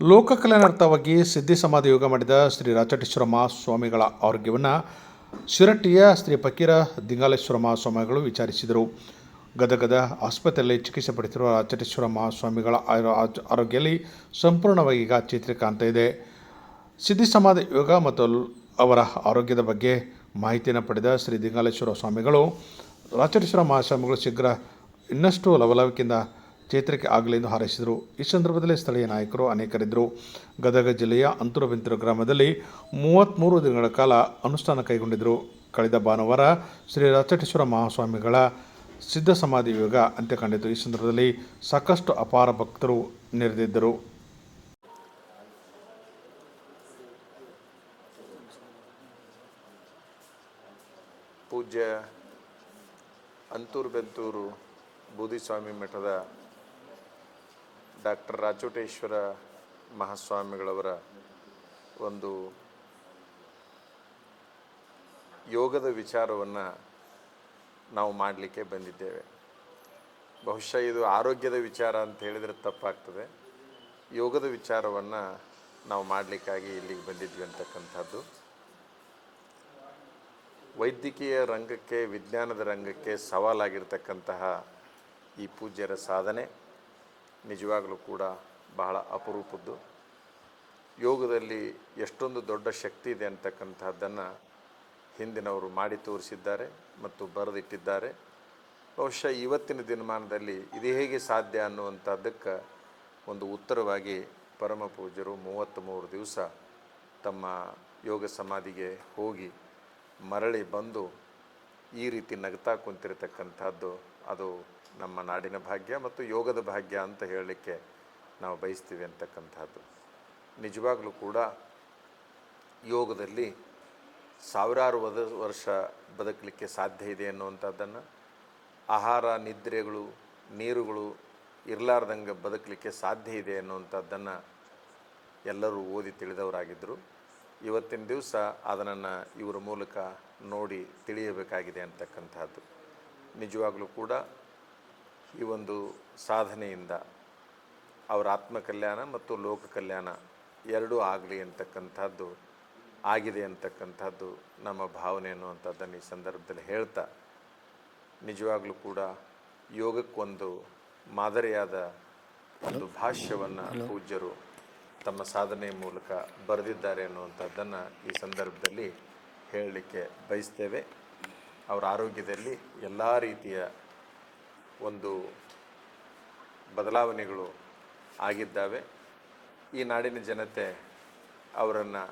ಲೋಕ ಕಲ್ಯಾಣಾರ್ಥವಾಗಿ ಸಿದ್ಧಿ ಸಮಾಧಿ ಯೋಗ ಮಾಡಿದ ಶ್ರೀ ರಾಚಟೇಶ್ವರ ಮಹಾಸ್ವಾಮಿಗಳ ಆರೋಗ್ಯವನ್ನು ಶಿರಟ್ಟಿಯ ಶ್ರೀ ಫಕೀರ ದಿಂಗಾಲೇಶ್ವರ ಮಹಾಸ್ವಾಮಿಗಳು ವಿಚಾರಿಸಿದರು. ಗದಗದ ಆಸ್ಪತ್ರೆಯಲ್ಲಿ ಚಿಕಿತ್ಸೆ ಪಡೆಯುತ್ತಿರುವ ರಾಚಟೇಶ್ವರ ಮಹಾಸ್ವಾಮಿಗಳ ಆರೋಗ್ಯದಲ್ಲಿ ಸಂಪೂರ್ಣವಾಗಿ ಈಗ ಚೇತರಿಕೆ ಕಾಣ್ತಾ ಇದೆ. ಸಿದ್ಧಿ ಸಮಾಧಿ ಯೋಗ ಮತ್ತು ಅವರ ಆರೋಗ್ಯದ ಬಗ್ಗೆ ಮಾಹಿತಿಯನ್ನು ಪಡೆದ ಶ್ರೀ ದಿಂಗಾಲೇಶ್ವರ ಸ್ವಾಮಿಗಳು ರಾಚಟೇಶ್ವರ ಮಹಾಸ್ವಾಮಿಗಳು ಶೀಘ್ರ ಇನ್ನಷ್ಟು ಲವಲವಿಕೆಯಿಂದ ಚೇತರಿಕೆ ಆಗಲಿ ಎಂದು ಹಾರೈಸಿದರು. ಈ ಸಂದರ್ಭದಲ್ಲಿ ಸ್ಥಳೀಯ ನಾಯಕರು ಅನೇಕರಿದ್ದರು. ಗದಗ ಜಿಲ್ಲೆಯ ಅಂತೂರು ಗ್ರಾಮದಲ್ಲಿ 33 ದಿನಗಳ ಕಾಲ ಅನುಷ್ಠಾನ ಕೈಗೊಂಡಿದ್ದರು. ಕಳೆದ ಭಾನುವಾರ ಶ್ರೀ ರಾಚಟೇಶ್ವರ ಮಹಾಸ್ವಾಮಿಗಳ ಸಿದ್ಧ ಸಮಾಧಿ ಯೋಗ ಅಂತ್ಯ ಕಂಡಿತು. ಈ ಸಂದರ್ಭದಲ್ಲಿ ಸಾಕಷ್ಟು ಅಪಾರ ಭಕ್ತರು ನೆರೆದಿದ್ದರು. ಪೂಜ್ಯ ಅಂತೂರು ಬೂದಿಸ್ವಾಮಿ ಮಠದ ಡಾಕ್ಟರ್ ರಾಚಟೇಶ್ವರ ಮಹಾಸ್ವಾಮಿಗಳವರ ಒಂದು ಯೋಗದ ವಿಚಾರವನ್ನು ನಾವು ಮಾಡಲಿಕ್ಕೆ ಬಂದಿದ್ದೇವೆ. ಬಹುಶಃ ಇದು ಆರೋಗ್ಯದ ವಿಚಾರ ಅಂತ ಹೇಳಿದರೆ ತಪ್ಪಾಗ್ತದೆ. ಯೋಗದ ವಿಚಾರವನ್ನು ನಾವು ಮಾಡಲಿಕ್ಕಾಗಿ ಇಲ್ಲಿಗೆ ಬಂದಿದ್ವಿ ಅಂತಕ್ಕಂಥದ್ದು. ವೈದ್ಯಕೀಯ ರಂಗಕ್ಕೆ, ವಿಜ್ಞಾನದ ರಂಗಕ್ಕೆ ಸವಾಲಾಗಿರ್ತಕ್ಕಂತಹ ಈ ಪೂಜ್ಯರ ಸಾಧನೆ ನಿಜವಾಗಲೂ ಕೂಡ ಬಹಳ ಅಪರೂಪದ್ದು. ಯೋಗದಲ್ಲಿ ಎಷ್ಟೊಂದು ದೊಡ್ಡ ಶಕ್ತಿ ಇದೆ ಅಂತಕ್ಕಂಥದ್ದನ್ನು ಹಿಂದಿನವರು ಮಾಡಿ ತೋರಿಸಿದ್ದಾರೆ ಮತ್ತು ಬರೆದಿಟ್ಟಿದ್ದಾರೆ. ಬಹುಶಃ ಇವತ್ತಿನ ದಿನಮಾನದಲ್ಲಿ ಇದು ಹೇಗೆ ಸಾಧ್ಯ ಅನ್ನುವಂಥದ್ದಕ್ಕೆ ಒಂದು ಉತ್ತರವಾಗಿ ಪರಮ ಪೂಜ್ಯರು 33 ದಿವಸ ತಮ್ಮ ಯೋಗ ಸಮಾಧಿಗೆ ಹೋಗಿ ಮರಳಿ ಬಂದು ಈ ರೀತಿ ನಗ್ತಾ ಕುಂತಿರತಕ್ಕಂಥದ್ದು ಅದು ನಮ್ಮ ನಾಡಿನ ಭಾಗ್ಯ ಮತ್ತು ಯೋಗದ ಭಾಗ್ಯ ಅಂತ ಹೇಳಲಿಕ್ಕೆ ನಾವು ಬಯಸ್ತೀವಿ ಅಂತಕ್ಕಂಥದ್ದು. ನಿಜವಾಗಲೂ ಕೂಡ ಯೋಗದಲ್ಲಿ ಸಾವಿರಾರು ವರ್ಷ ಬದುಕಲಿಕ್ಕೆ ಸಾಧ್ಯ ಇದೆ ಅನ್ನುವಂಥದ್ದನ್ನು, ಆಹಾರ ನಿದ್ರೆಗಳು ನೀರುಗಳು ಇರಲಾರ್ದಂಗೆ ಬದುಕಲಿಕ್ಕೆ ಸಾಧ್ಯ ಇದೆ ಅನ್ನುವಂಥದ್ದನ್ನು ಎಲ್ಲರೂ ಓದಿ ತಿಳಿದವರಾಗಿದ್ದರು. ಇವತ್ತಿನ ದಿವಸ ಅದನ್ನು ಇವರ ಮೂಲಕ ನೋಡಿ ತಿಳಿಯಬೇಕಾಗಿದೆ ಅಂತಕ್ಕಂಥದ್ದು. ನಿಜವಾಗಲೂ ಕೂಡ ಈ ಒಂದು ಸಾಧನೆಯಿಂದ ಅವರ ಆತ್ಮಕಲ್ಯಾಣ ಮತ್ತು ಲೋಕ ಕಲ್ಯಾಣ ಎರಡೂ ಆಗಲಿ ಅಂತಕ್ಕಂಥದ್ದು ಆಗಿದೆ ಅಂತಕ್ಕಂಥದ್ದು ನಮ್ಮ ಭಾವನೆ ಅನ್ನುವಂಥದ್ದನ್ನು ಈ ಸಂದರ್ಭದಲ್ಲಿ ಹೇಳ್ತಾ, ನಿಜವಾಗಲೂ ಕೂಡ ಯೋಗಕ್ಕೊಂದು ಮಾದರಿಯಾದ ಒಂದು ಭಾಷ್ಯವನ್ನು ಪೂಜ್ಯರು ತಮ್ಮ ಸಾಧನೆಯ ಮೂಲಕ ಬರೆದಿದ್ದಾರೆ ಅನ್ನುವಂಥದ್ದನ್ನು ಈ ಸಂದರ್ಭದಲ್ಲಿ ಹೇಳಲಿಕ್ಕೆ ಬಯಸ್ತೇವೆ. ಅವರ ಆರೋಗ್ಯದಲ್ಲಿ ಎಲ್ಲ ರೀತಿಯ ಒಂದು ಬದಲಾವಣೆಗಳು ಆಗಿದ್ದಾವೆ. ಈ ನಾಡಿನ ಜನತೆ ಅವರನ್ನು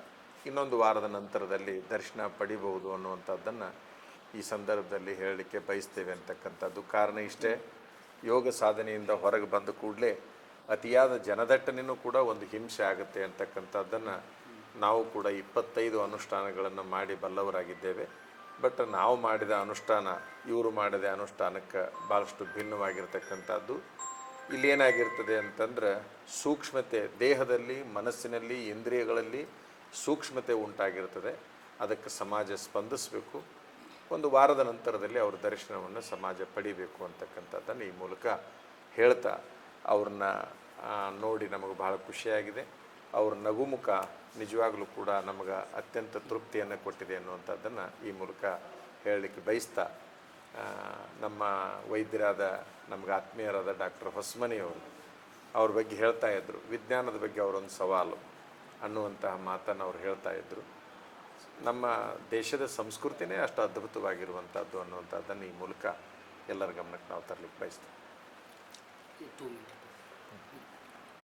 ಇನ್ನೊಂದು ವಾರದ ನಂತರದಲ್ಲಿ ದರ್ಶನ ಪಡಿಬಹುದು ಅನ್ನುವಂಥದ್ದನ್ನು ಈ ಸಂದರ್ಭದಲ್ಲಿ ಹೇಳಲಿಕ್ಕೆ ಬಯಸ್ತೇವೆ ಅಂತಕ್ಕಂಥದ್ದು. ಕಾರಣ ಇಷ್ಟೇ, ಯೋಗ ಸಾಧನೆಯಿಂದ ಹೊರಗೆ ಬಂದ ಕೂಡಲೇ ಅತಿಯಾದ ಜನದಟ್ಟಣೆಯೂ ಕೂಡ ಒಂದು ಹಿಂಸೆ ಆಗುತ್ತೆ ಅಂತಕ್ಕಂಥದ್ದನ್ನು ನಾವು ಕೂಡ 25 ಅನುಷ್ಠಾನಗಳನ್ನು ಮಾಡಿ ಬಲ್ಲವರಾಗಿದ್ದೇವೆ. ಬಟ್ ನಾವು ಮಾಡಿದ ಅನುಷ್ಠಾನ ಇವರು ಮಾಡಿದ ಅನುಷ್ಠಾನಕ್ಕೆ ಭಾಳಷ್ಟು ಭಿನ್ನವಾಗಿರ್ತಕ್ಕಂಥದ್ದು. ಇಲ್ಲೇನಾಗಿರ್ತದೆ ಅಂತಂದ್ರೆ ಸೂಕ್ಷ್ಮತೆ, ದೇಹದಲ್ಲಿ ಮನಸ್ಸಿನಲ್ಲಿ ಇಂದ್ರಿಯಗಳಲ್ಲಿ ಸೂಕ್ಷ್ಮತೆ ಉಂಟಾಗಿರ್ತದೆ. ಅದಕ್ಕೆ ಸಮಾಜ ಸ್ಪಂದಿಸಬೇಕು. ಒಂದು ವಾರದ ನಂತರದಲ್ಲಿ ಅವ್ರ ದರ್ಶನವನ್ನು ಸಮಾಜ ಪಡಿಬೇಕು ಅಂತಕ್ಕಂಥದ್ದನ್ನು ಈ ಮೂಲಕ ಹೇಳ್ತಾ, ಅವ್ರನ್ನ ನೋಡಿ ನಮಗೆ ಭಾಳ ಖುಷಿಯಾಗಿದೆ. ಅವ್ರ ನಗುಮುಖ ನಿಜವಾಗಲೂ ಕೂಡ ನಮಗೆ ಅತ್ಯಂತ ತೃಪ್ತಿಯನ್ನು ಕೊಟ್ಟಿದೆ ಅನ್ನುವಂಥದ್ದನ್ನು ಈ ಮೂಲಕ ಹೇಳಲಿಕ್ಕೆ ಬಯಸ್ತಾ, ನಮ್ಮ ವೈದ್ಯರಾದ ನಮಗೆ ಆತ್ಮೀಯರಾದ ಡಾಕ್ಟರ್ ಹೊಸಮನಿಯವರು ಅವ್ರ ಬಗ್ಗೆ ಹೇಳ್ತಾ ಇದ್ದರು. ವಿಜ್ಞಾನದ ಬಗ್ಗೆ ಅವರೊಂದು ಸವಾಲು ಅನ್ನುವಂತಹ ಮಾತನ್ನು ಅವ್ರು ಹೇಳ್ತಾ ಇದ್ದರು. ನಮ್ಮ ದೇಶದ ಸಂಸ್ಕೃತಿನೇ ಅಷ್ಟು ಅದ್ಭುತವಾಗಿರುವಂಥದ್ದು ಅನ್ನುವಂಥದ್ದನ್ನು ಈ ಮೂಲಕ ಎಲ್ಲರ ಗಮನಕ್ಕೆ ನಾವು ತರಲಿಕ್ಕೆ ಬಯಸ್ತೀವಿ.